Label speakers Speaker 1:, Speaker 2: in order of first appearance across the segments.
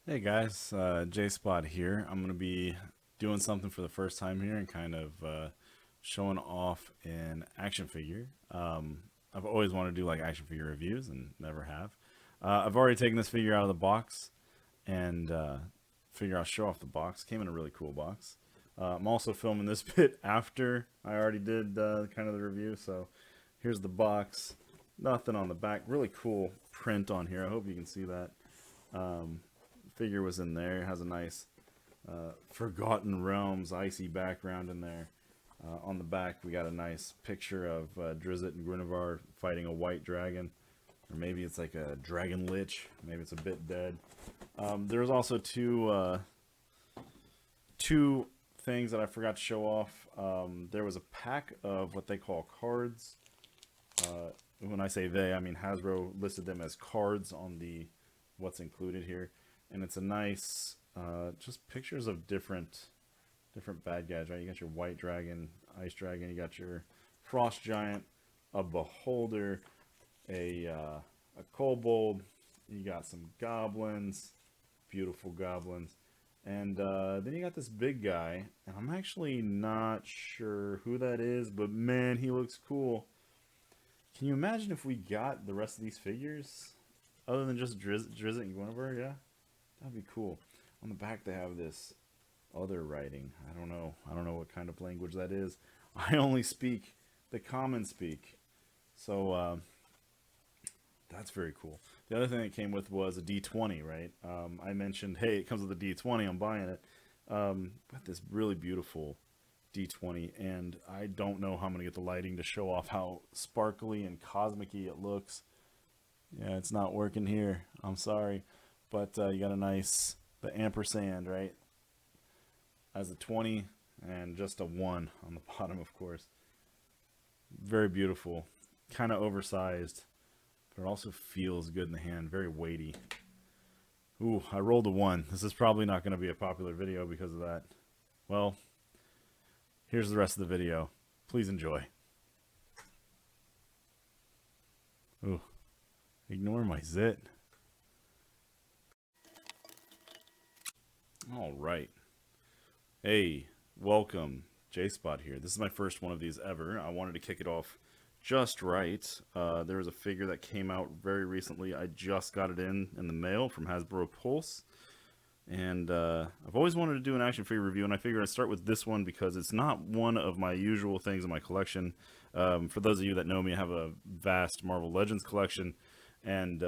Speaker 1: Hey guys, JSPOT here. I'm going to be doing something for the first time here and kind of showing off an action figure. I've always wanted to do like action figure reviews and never have. I've already taken this figure out of the box and figure I'll show off the box. Came in a really cool box. I'm also filming this bit after I already did kind of the review. So here's the box. Nothing on the back. Really cool print on here. I hope you can see that. Um, Figure was in there. It has a nice Forgotten Realms icy background in there. On the back, we got a nice picture of Dryz and Gwen fighting a white dragon. Or maybe it's like a dragon lich. Maybe it's a bit dead. There's also two things that I forgot to show off. There was a pack of what they call cards. When I say they, I mean Hasbro listed them as cards on the what's included here, and it's a nice just pictures of different bad guys, right? You got your white dragon, ice dragon, you got your frost giant, a beholder, a kobold, you got some goblins, beautiful goblins, and then you got this big guy, and I'm actually not sure who that is, but man, he looks cool. Can you imagine if we got the rest of these figures other than just Drizzt and Gwen? Yeah, that'd be cool. On the back they have this other writing. I don't know. I don't know what kind of language that is. I only speak the common speak. So that's very cool. The other thing that came with was a D20, right? I mentioned, hey, it comes with a D20. I'm buying it. Got this really beautiful D20, and I don't know how I'm going to get the lighting to show off how sparkly and cosmic-y it looks. Yeah, it's not working here. I'm sorry. But you got a nice, the ampersand, right? As a 20 and just a 1 on the bottom, of course. Very beautiful. Kind of oversized, but it also feels good in the hand. Very weighty. Ooh, I rolled a 1. This is probably not going to be a popular video because of that. Well, here's the rest of the video. Please enjoy. Ooh, ignore my zit. All right. Hey, welcome. JSPOT here. This is my first one of these ever. I wanted to kick it off just right. There was a figure that came out very recently. I just got it in the mail from Hasbro Pulse. And I've always wanted to do an action figure review, and I figured I'd start with this one because it's not one of my usual things in my collection. For those of you that know me, I have a vast Marvel Legends collection and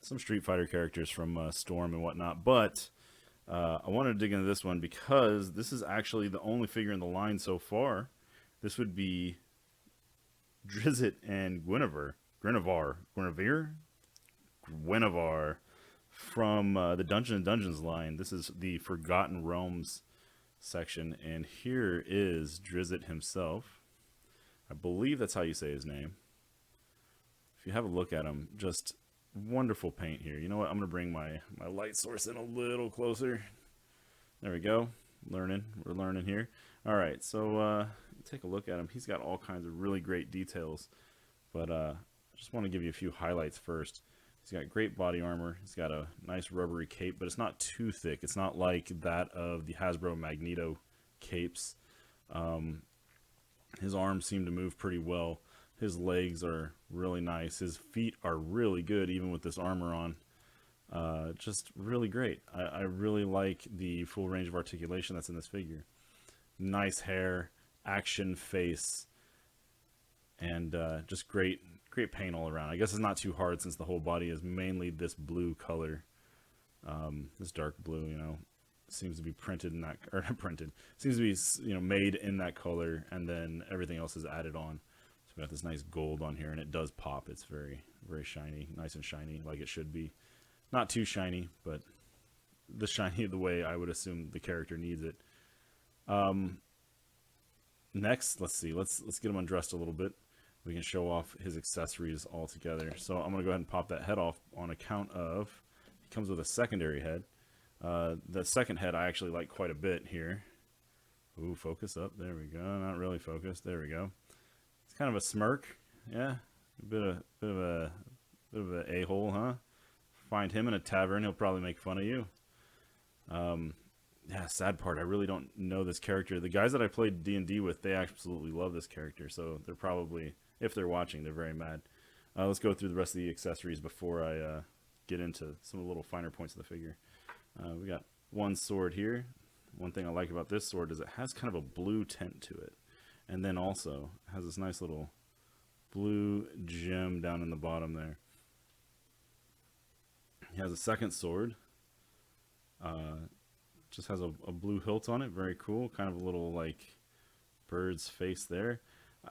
Speaker 1: some Street Fighter characters from Storm and whatnot. But I wanted to dig into this one because this is actually the only figure in the line so far. This would be Dryz and Guinevere from the Dungeons line. This is the Forgotten Realms section, and here is Dryz himself. I believe that's how you say his name. If you have a look at him, just wonderful paint here. You know what? I'm going to bring my light source in a little closer. There we go. We're learning here. All right, so take a look at him. He's got all kinds of really great details, but I just want to give you a few highlights first. He's got great body armor. He's got a nice rubbery cape, but it's not too thick. It's not like that of the Hasbro Magneto capes. His arms seem to move pretty well. His legs are really nice. His feet are really good, even with this armor on. Just really great. I really like the full range of articulation that's in this figure. Nice hair, action face, and just great paint all around. I guess it's not too hard since the whole body is mainly this blue color. This dark blue, you know, seems to be printed in that, or not printed, seems to be, you know, made in that color, and then everything else is added on. So we got this nice gold on here, and it does pop. It's very shiny, nice and shiny, like it should be. Not too shiny, but the shiny the way I would assume the character needs it. Next, let's see. Let's get him undressed a little bit. We can show off his accessories all together. So I'm gonna go ahead and pop that head off on account of he comes with a secondary head. The second head I actually like quite a bit here. Ooh, focus up. There we go. Not really focused. There we go. It's kind of a smirk. Yeah, a bit of a a-hole, huh? Find him in a tavern, he'll probably make fun of you. Yeah, sad part, I really don't know this character. The guys that I played D&D with, they absolutely love this character, so they're probably, if they're watching, they're very mad. Let's go through the rest of the accessories before I get into some of the little finer points of the figure. We got one sword here. One thing I like about this sword is it has kind of a blue tint to it, and then also has this nice little blue gem down in the bottom there. He has a second sword. Just has a blue hilt on it. Very cool. Kind of a little like bird's face there.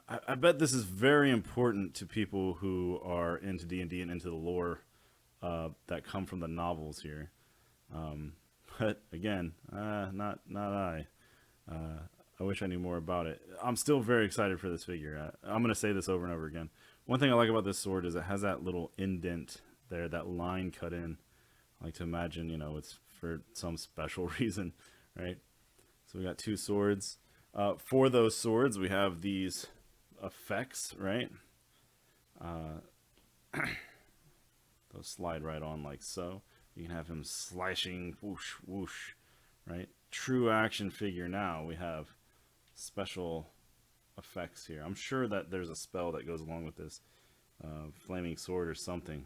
Speaker 1: I bet this is very important to people who are into D&D and into the lore that come from the novels here. But again, not I. I wish I knew more about it. I'm still very excited for this figure. I'm going to say this over and over again. One thing I like about this sword is it has that little indent there, that line cut in. I like to imagine, you know, it's for some special reason, right? So we got two swords. For those swords, we have these effects, right? Those slide right on like so. You can have him slashing, whoosh, whoosh, right? True action figure now. We have special effects here. I'm sure that there's a spell that goes along with this. Flaming sword or something.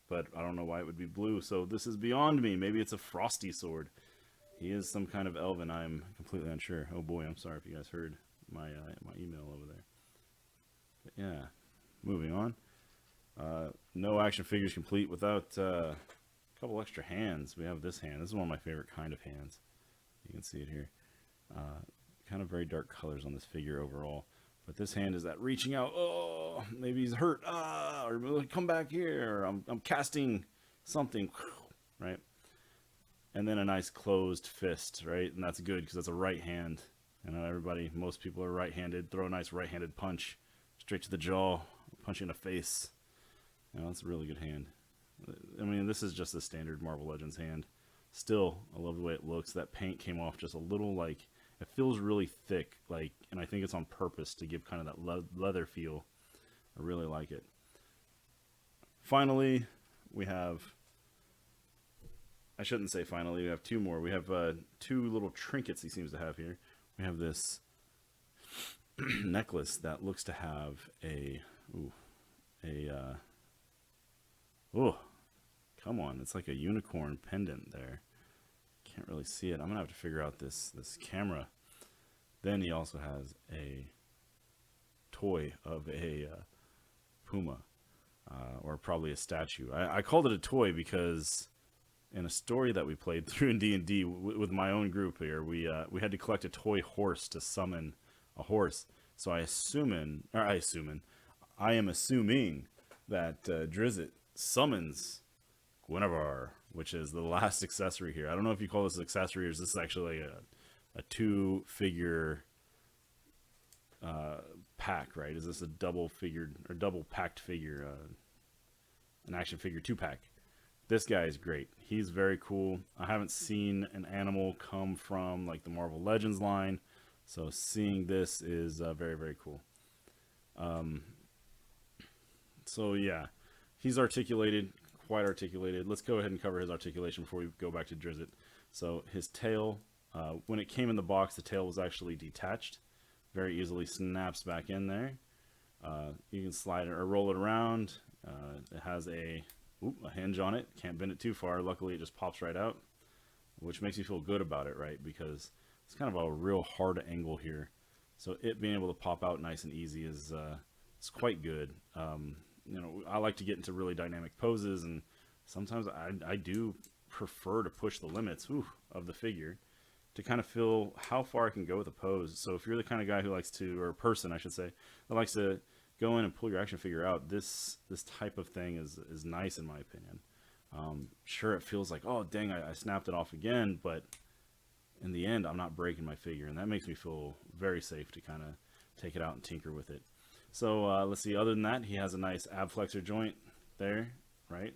Speaker 1: But I don't know why it would be blue. So this is beyond me. Maybe it's a frosty sword. He is some kind of elven. I'm completely unsure. Oh boy, I'm sorry if you guys heard my my email over there. But yeah, moving on. No action figures complete without a couple extra hands. We have this hand. This is one of my favorite kind of hands. You can see it here. Kind of very dark colors on this figure overall. But this hand is that reaching out. Oh, maybe he's hurt. Or come back here. Or I'm casting something, right? And then a nice closed fist, right? And that's good because that's a right hand. And most people are right-handed. Throw a nice right-handed punch straight to the jaw, punch in the face. You know, that's a really good hand. I mean, this is just a standard Marvel Legends hand. Still, I love the way it looks. That paint came off just a little like, it feels really thick, like, and I think it's on purpose to give kind of that leather feel. I really like it. Finally, we have, I shouldn't say finally, we have two more. We have two little trinkets he seems to have here. We have this necklace that looks to have come on, it's like a unicorn pendant there. Can't really see it. I'm gonna have to figure out this camera. Then he also has a toy of a puma, or probably a statue. I called it a toy because in a story that we played through in D&D with my own group here, we had to collect a toy horse to summon a horse. So I am assuming that Dryz summons Gwen, which is the last accessory here. I don't know if you call this an accessory or is this actually a two-figure pack, right? Is this a double-figured or double-packed figure, an action figure two-pack? This guy is great. He's very cool. I haven't seen an animal come from like the Marvel Legends line, so seeing this is very, very cool. So yeah, he's articulated, quite articulated. Let's go ahead and cover his articulation before we go back to Dryz. So his tail, when it came in the box, the tail was actually detached. Very easily snaps back in there. You can slide it or roll it around. It has a hinge on it. Can't bend it too far. Luckily, it just pops right out, which makes me feel good about it, right? Because it's kind of a real hard angle here. So it being able to pop out nice and easy is it's quite good. You know, I like to get into really dynamic poses, and sometimes I do prefer to push the limits of the figure to kind of feel how far I can go with a pose. So if you're the kind of guy who likes to, or person I should say, that likes to go in and pull your action figure out, this type of thing is nice in my opinion. Sure, it feels like, oh dang, I snapped it off again, but in the end I'm not breaking my figure, and that makes me feel very safe to kind of take it out and tinker with it. So let's see, other than that, he has a nice ab flexor joint there, right?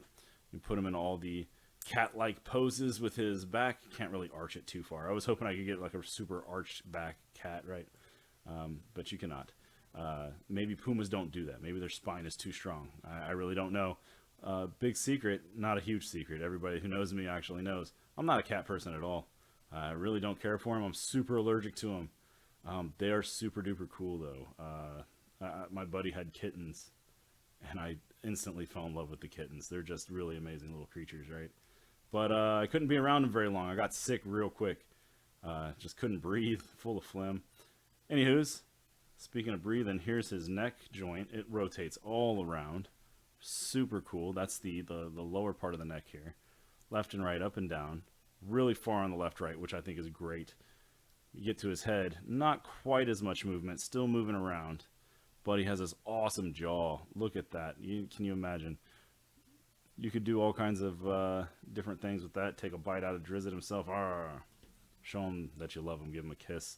Speaker 1: You put him in all the cat-like poses with his back. Can't really arch it too far. I was hoping I could get like a super arched back cat, right? But you cannot. Maybe pumas don't do that. Maybe their spine is too strong. I really don't know. Big secret, not a huge secret. Everybody who knows me actually knows. I'm not a cat person at all. I really don't care for them. I'm super allergic to them. They are super duper cool though. My buddy had kittens, and I instantly fell in love with the kittens. They're just really amazing little creatures, right? But I couldn't be around them very long. I got sick real quick. Just couldn't breathe, full of phlegm. Anywho's, speaking of breathing, here's his neck joint. It rotates all around. Super cool. That's the lower part of the neck here. Left and right, up and down. Really far on the left, right, which I think is great. You get to his head, not quite as much movement, still moving around. But he has this awesome jaw. Look at that. Can you imagine? You could do all kinds of different things with that. Take a bite out of Dryz himself. Arr. Show him that you love him. Give him a kiss.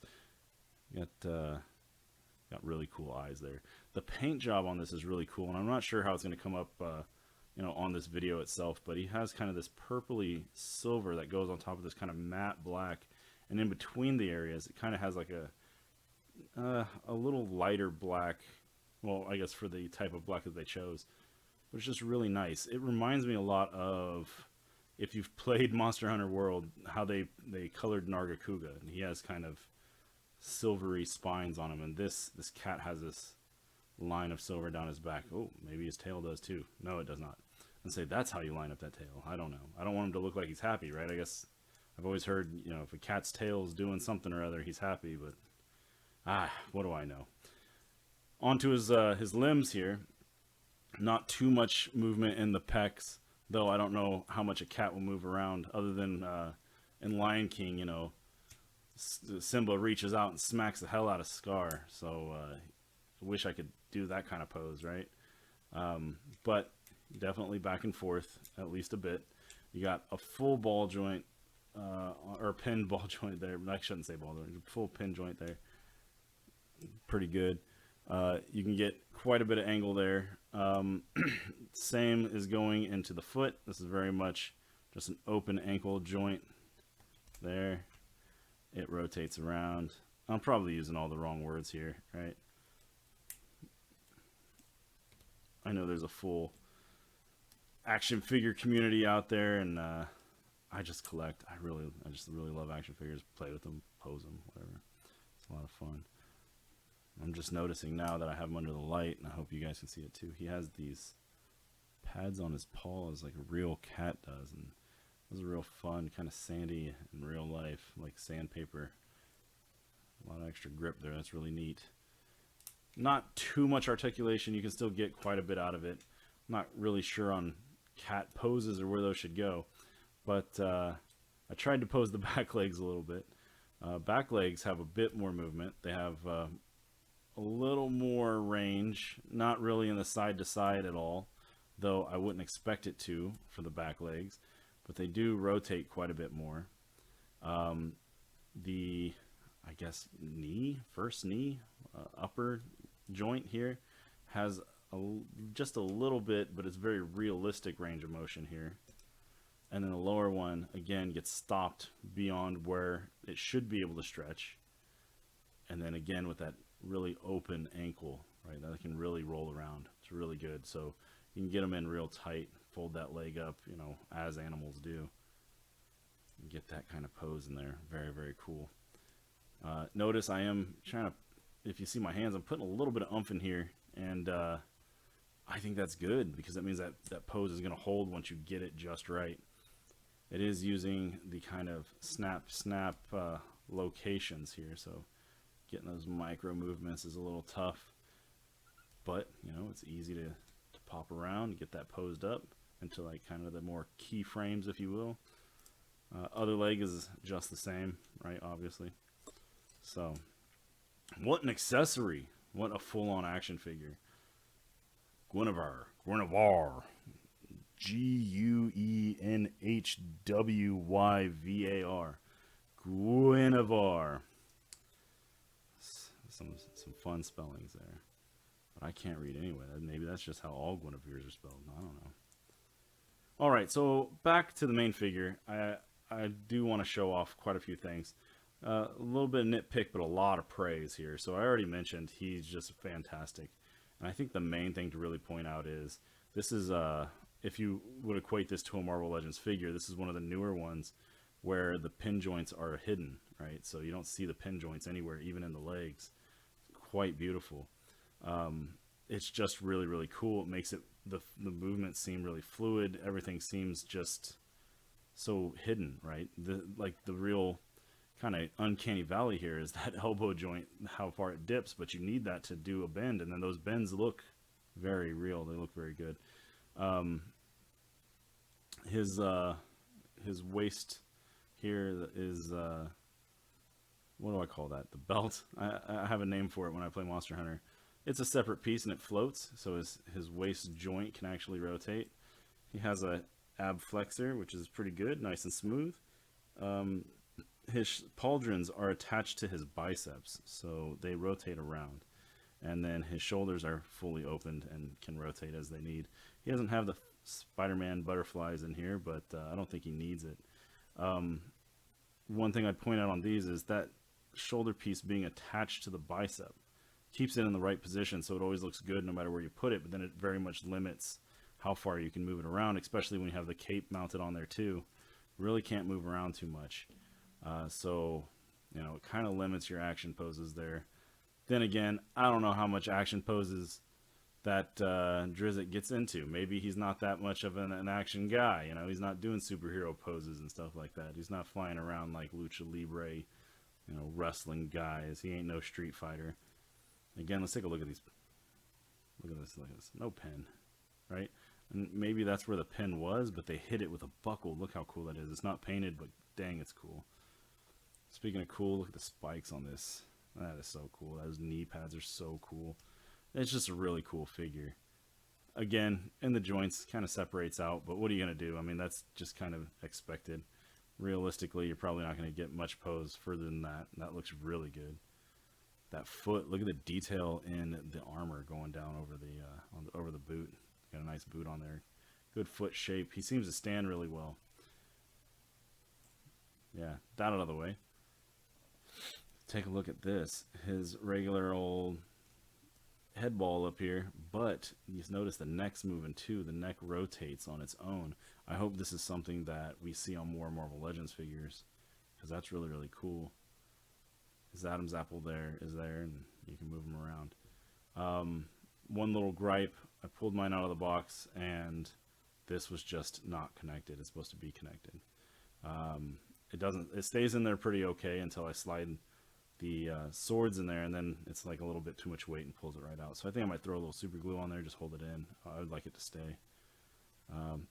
Speaker 1: Got really cool eyes there. The paint job on this is really cool, and I'm not sure how it's going to come up, on this video itself. But he has kind of this purpley silver that goes on top of this kind of matte black, and in between the areas, it kind of has like a little lighter black. Well, I guess for the type of black that they chose, but it's just really nice. It reminds me a lot of, if you've played Monster Hunter World, how they colored Nargacuga, and he has kind of silvery spines on him, and this cat has this line of silver down his back. Oh, maybe his tail does too. No, it does not. And say that's how you line up that tail. I don't know. I don't want him to look like he's happy, right? I guess I've always heard, if a cat's tail is doing something or other, he's happy, but what do I know? Onto his limbs here. Not too much movement in the pecs, though I don't know how much a cat will move around, other than in Lion King, Simba reaches out and smacks the hell out of Scar. So I wish I could do that kind of pose, right? But definitely back and forth, at least a bit. You got a full ball joint, or pin ball joint there. I shouldn't say ball joint, full pin joint there. Pretty good. You can get quite a bit of angle there. Same is going into the foot. This is very much just an open ankle joint there. It rotates around. I'm probably using all the wrong words here, right? I know there's a full action figure community out there, and I just collect. I just really love action figures. Play with them, pose them, whatever. It's a lot of fun. I'm just noticing now that I have him under the light, and I hope you guys can see it too. He has these pads on his paws like a real cat does, and those are real fun, kind of sandy in real life, like sandpaper. A lot of extra grip there. That's really neat. Not too much articulation. You can still get quite a bit out of it. I'm not really sure on cat poses or where those should go, but I tried to pose the back legs a little bit. Back legs have a bit more movement. They have a little more range, not really in the side to side at all, though I wouldn't expect it to for the back legs, but they do rotate quite a bit more. The, I guess, first knee, upper joint here has just a little bit, but it's very realistic range of motion here. And then the lower one, again, gets stopped beyond where it should be able to stretch. And then again with that really open ankle, right, that can really roll around. It's really good. So you can get them in real tight, fold that leg up, as animals do, and get that kind of pose in there. Very, very cool. Notice I am trying to, if you see my hands, I'm putting a little bit of oomph in here, and I think that's good, because that means that pose is going to hold once you get it just right. It is using the kind of snap locations here, so getting those micro movements is a little tough, but it's easy to pop around, get that posed up into like kind of the more key frames, if you will. Other leg is just the same, right? Obviously. So, what an accessory! What a full-on action figure. Guinevere. Guenhwyvar. Guinevere. Some fun spellings there, but I can't read anyway. Maybe that's just how all Guineveres are spelled. I don't know. All right, so back to the main figure. I do want to show off quite a few things. A little bit of nitpick, but a lot of praise here. So I already mentioned he's just fantastic, and I think the main thing to really point out is this is if you would equate this to a Marvel Legends figure, this is one of the newer ones where the pin joints are hidden, right? So you don't see the pin joints anywhere, even in the legs. Quite beautiful. It's just really, really cool. It makes the movement seem really fluid. Everything seems just so hidden, right? The real kind of uncanny valley here is that elbow joint, how far it dips, but you need that to do a bend, and then those bends look very real. They look very good. Um, his waist here is what do I call that? The belt. I have a name for it when I play Monster Hunter. It's a separate piece and it floats, so his waist joint can actually rotate. He has a ab flexor, which is pretty good, nice and smooth. His pauldrons are attached to his biceps, so they rotate around. And then his shoulders are fully opened and can rotate as they need. He doesn't have the Spider-Man butterflies in here, but I don't think he needs it. One thing I'd point out on these is that shoulder piece being attached to the bicep keeps it in the right position, so it always looks good no matter where you put it, but then it very much limits how far you can move it around, especially when you have the cape mounted on there too. Really can't move around too much. So, you know, it kind of limits your action poses there. Then again, I don't know how much action poses that Dryz gets into. Maybe he's not that much of an action guy. You know, he's not doing superhero poses and stuff like that. He's not flying around like Lucha Libre, you know, wrestling guys. He ain't no Street Fighter. Again, let's take a look at these. Look at this. Look at this. No pin, right? And maybe that's where the pin was, but they hit it with a buckle. Look how cool that is. It's not painted, but dang, it's cool. Speaking of cool, look at the spikes on this. That is so cool. Those knee pads are so cool. It's just a really cool figure. Again, in the joints, kind of separates out, but what are you going to do? I mean, that's just kind of expected. Realistically, you're probably not going to get much pose further than that. That looks really good. That foot, look at the detail in the armor going down over over the boot. Got a nice boot on there. Good foot shape. He seems to stand really well. Yeah, that out of the way. Take a look at this. His regular old head ball up here, but you notice the neck's moving too. The neck rotates on its own. I hope this is something that we see on more Marvel Legends figures, because that's really, really cool. His Adam's apple is there, and you can move him around. One little gripe, I pulled mine out of the box, and this was just not connected. It's supposed to be connected. It stays in there pretty okay until I slide the swords in there, and then it's like a little bit too much weight and pulls it right out. So I think I might throw a little super glue on there, just hold it in. I would like it to stay.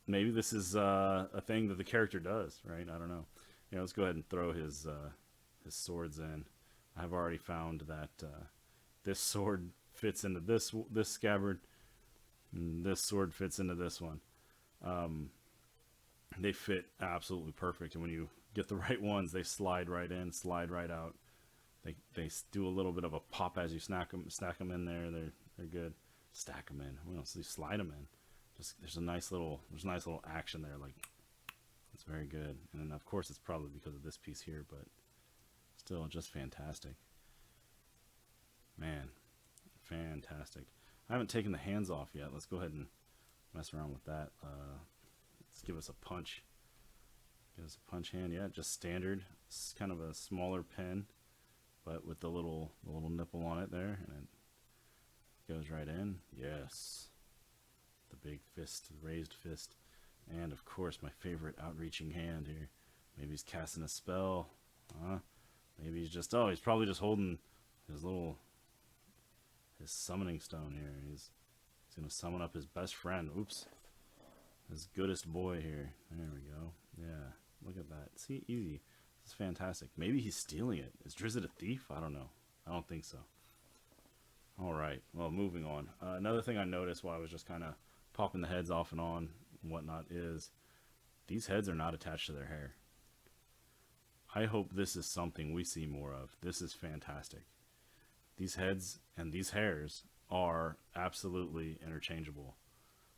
Speaker 1: Maybe this is a thing that the character does, right? I don't know. You know, let's go ahead and throw his swords in. I've already found that this sword fits into this scabbard, and this sword fits into this one. They fit absolutely perfect, and when you get the right ones, they slide right in, slide right out. They do a little bit of a pop as you stack them in there. They're good. Stack them in. Well, so you slide them in. Just there's nice little action there. Like, it's very good. And then of course it's probably because of this piece here, but still just fantastic. Man, fantastic. I haven't taken the hands off yet. Let's go ahead and mess around with that. Let's give us a punch. Give us a punch hand. Yeah, just standard. It's kind of a smaller pen, but with the little nipple on it there, and it goes right in. Yes, the big fist, the raised fist, and of course my favorite outreaching hand here. Maybe he's casting a spell. Maybe he's just he's probably just holding his summoning stone here. He's gonna summon up his best friend. Oops, his goodest boy here. There we go. Yeah, look at that. See, easy. It's fantastic. Maybe he's stealing it. Is Dryz a thief? I don't know. I don't think so. Alright, well, moving on. Another thing I noticed while I was just kind of popping the heads off and on and whatnot is these heads are not attached to their hair. I hope this is something we see more of. This is fantastic. These heads and these hairs are absolutely interchangeable,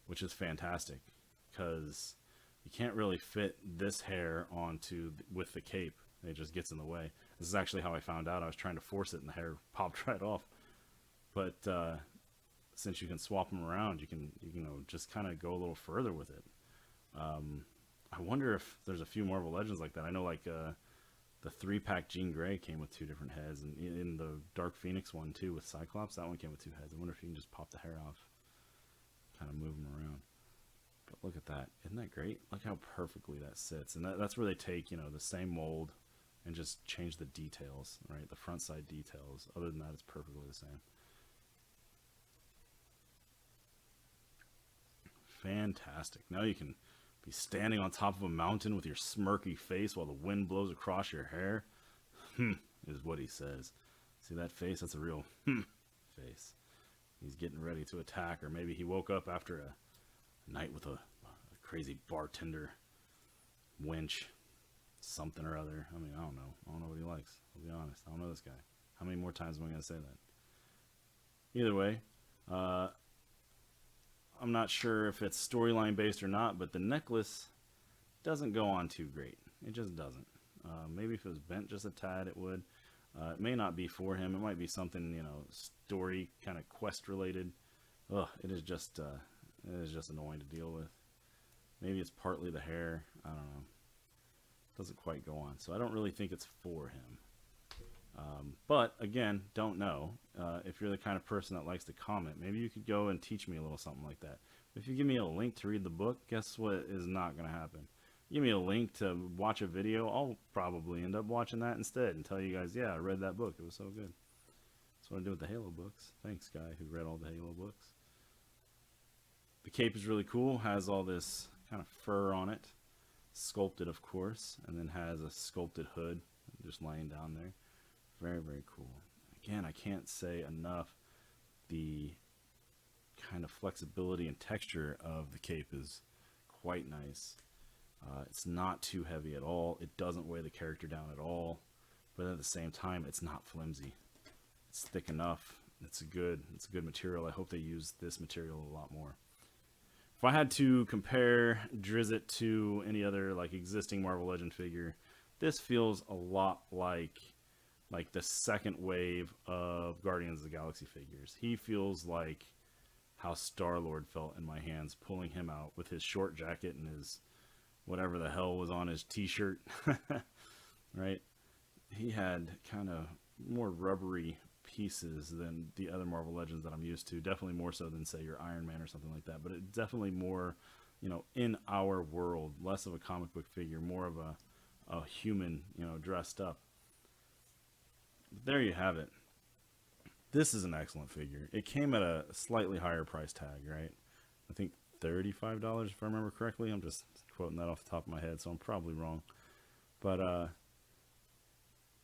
Speaker 1: which is fantastic because you can't really fit this hair with the cape. It just gets in the way. This is actually how I found out. I was trying to force it and the hair popped right off. But since you can swap them around, you can just kind of go a little further with it. I wonder if there's a few Marvel Legends like that. I know like the 3-pack Jean Grey came with 2 different heads, and in the Dark Phoenix one too with Cyclops, that one came with 2 heads. I wonder if you can just pop the hair off, kind of move them around. But look at that. Isn't that great? Look how perfectly that sits. And that's where they take, you know, the same mold and just change the details, right? The front side details. Other than that, it's perfectly the same. Fantastic. Now you can be standing on top of a mountain with your smirky face while the wind blows across your hair. Is what he says. See that face? That's a real face. He's getting ready to attack, or maybe he woke up after a night with a crazy bartender wench, something or other. I mean, I don't know. I don't know what he likes. I'll be honest. I don't know this guy. How many more times am I going to say that? Either way, I'm not sure if it's storyline based or not, but the necklace doesn't go on too great. It just doesn't. Maybe if it was bent just a tad, it would. It may not be for him. It might be something, you know, story kind of quest related. Ugh, it is just annoying to deal with. Maybe it's partly the hair. I don't know. Doesn't quite go on, so I don't really think it's for him. But again, don't know. If you're the kind of person that likes to comment, maybe you could go and teach me a little something like that. If you give me a link to read the book, guess what is not going to happen? Give me a link to watch a video, I'll probably end up watching that instead and tell you guys, yeah, I read that book. It was so good. That's what I did with the Halo books. Thanks, guy who read all the Halo books. The cape is really cool. Has all this kind of fur on it. Sculpted, of course. And then has a sculpted hood just laying down there. Very, very cool. Again, I can't say enough. The kind of flexibility and texture of the cape is quite nice. It's not too heavy at all. It doesn't weigh the character down at all. But at the same time, it's not flimsy. It's thick enough. It's a good material. I hope they use this material a lot more. If I had to compare Dryz to any other like existing Marvel Legend figure, this feels a lot like the second wave of Guardians of the Galaxy figures. He feels like how Star-Lord felt in my hands, pulling him out with his short jacket and his whatever the hell was on his t-shirt. Right? He had kind of more rubbery pieces than the other Marvel Legends that I'm used to. Definitely more so than, say, your Iron Man or something like that. But it's definitely more, you know, in our world. Less of a comic book figure, more of a human, you know, dressed up. But there you have it. This is an excellent figure. It came at a slightly higher price tag, right? I think $35 if I remember correctly. I'm just quoting that off the top of my head, so I'm probably wrong. But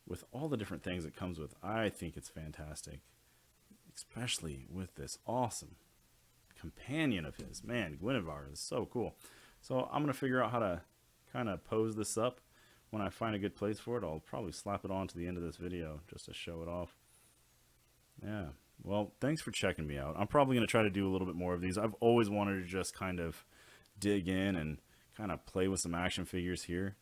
Speaker 1: with all the different things it comes with, I think it's fantastic. Especially with this awesome companion of his. Man, Gwenevere is so cool. So I'm going to figure out how to kind of pose this up. When I find a good place for it, I'll probably slap it on to the end of this video just to show it off. Yeah. Well, thanks for checking me out. I'm probably going to try to do a little bit more of these. I've always wanted to just kind of dig in and kind of play with some action figures here.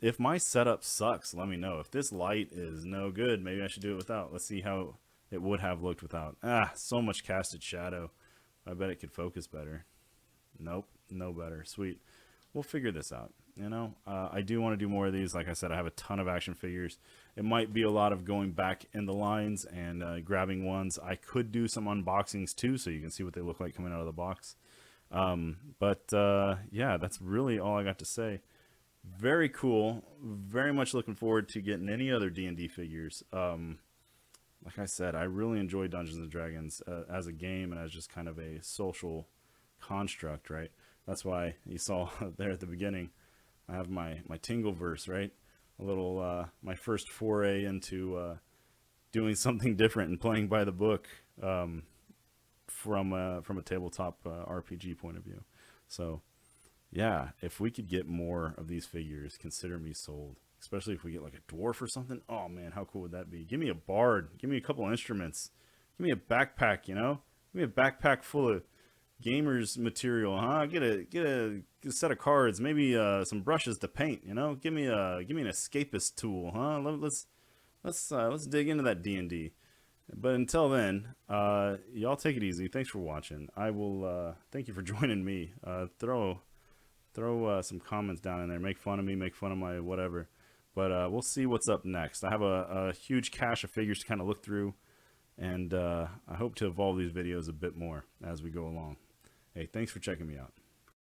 Speaker 1: If my setup sucks, let me know. If this light is no good, maybe I should do it without. Let's see how it would have looked without. So much casted shadow. I bet it could focus better. Nope, no better. Sweet. We'll figure this out. You know, I do want to do more of these. Like I said, I have a ton of action figures. It might be a lot of going back in the lines and grabbing ones. I could do some unboxings too, so you can see what they look like coming out of the box. Yeah, that's really all I got to say. Very cool. Very much looking forward to getting any other D&D figures. Like I said, I really enjoy Dungeons and Dragons as a game and as just kind of a social construct, right? That's why you saw there at the beginning, I have my Tingleverse, right? A little, my first foray into doing something different and playing by the book from a tabletop RPG point of view. So, yeah, if we could get more of these figures, consider me sold. Especially if we get like a dwarf or something. Oh, man, how cool would that be? Give me a bard. Give me a couple instruments. Give me a backpack, you know? Give me a backpack full of gamers material, huh? Get a set of cards, maybe some brushes to paint, you know? Give me an escapist tool, huh? Let's dig into that D&D. But until then, y'all take it easy. Thanks for watching. I will thank you for joining me. Throw throw some comments down in there. Make fun of me, make fun of my whatever. But we'll see what's up next. I have a huge cache of figures to kind of look through, and I hope to evolve these videos a bit more as we go along. Hey, thanks for checking me out.